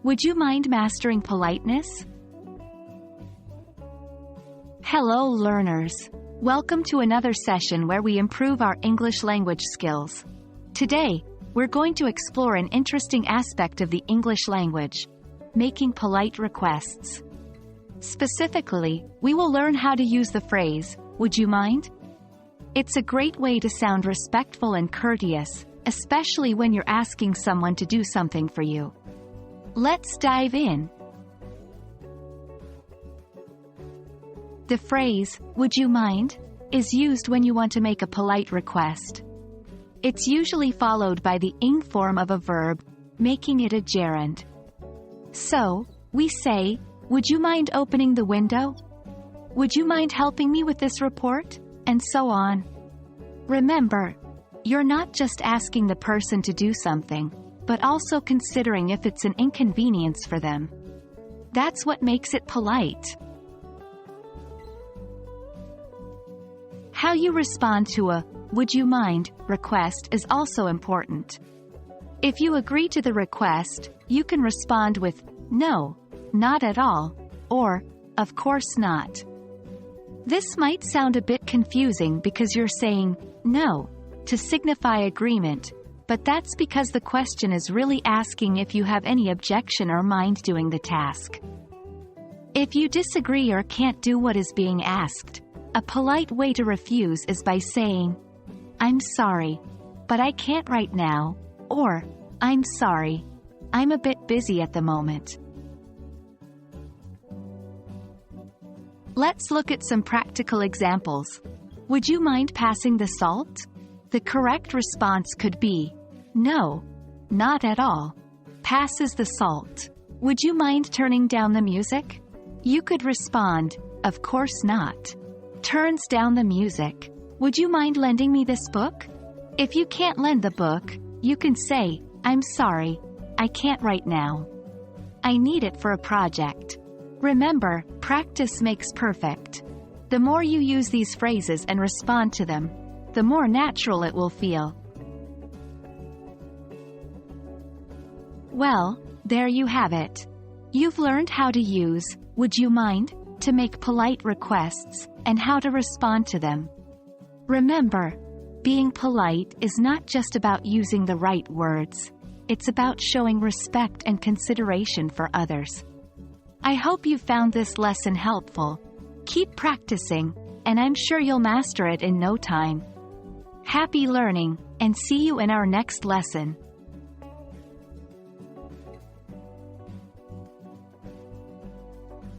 Would you mind mastering politeness? Hello, learners. Welcome to another session where we improve our English language skills. Today, we're going to explore an interesting aspect of the English language: making polite requests. Specifically, we will learn how to use the phrase, "Would you mind?" It's a great way to sound respectful and courteous, especially when you're asking someone to do something for you. Let's dive in. The phrase, "Would you mind?" is used when you want to make a polite request. It's usually followed by the ing form of a verb, making it a gerund. So, we say, "Would you mind opening the window?" "Would you mind helping me with this report?" And so on. Remember, you're not just asking the person to do something, but also considering if it's an inconvenience for them. That's what makes it polite. How you respond to a "would you mind" request is also important. If you agree to the request, you can respond with "No, not at all," or "Of course not." This might sound a bit confusing because you're saying "no" to signify agreement, but that's because the question is really asking if you have any objection or mind doing the task. If you disagree or can't do what is being asked, a polite way to refuse is by saying, "I'm sorry, but I can't right now," or "I'm sorry, I'm a bit busy at the moment." Let's look at some practical examples. Would you mind passing the salt? The correct response could be, "No, not at all. Passes the salt." Would you mind turning down the music? You could respond, "Of course not." Turns down the music. Would you mind lending me this book? If you can't lend the book, you can say, "I'm sorry, I can't right now. I need it for a project." Remember, practice makes perfect. The more you use these phrases and respond to them, the more natural it will feel. Well, there you have it. You've learned how to use "would you mind" to make polite requests, and how to respond to them. Remember, being polite is not just about using the right words. It's about showing respect and consideration for others. I hope you found this lesson helpful. Keep practicing, and I'm sure you'll master it in no time. Happy learning, and see you in our next lesson.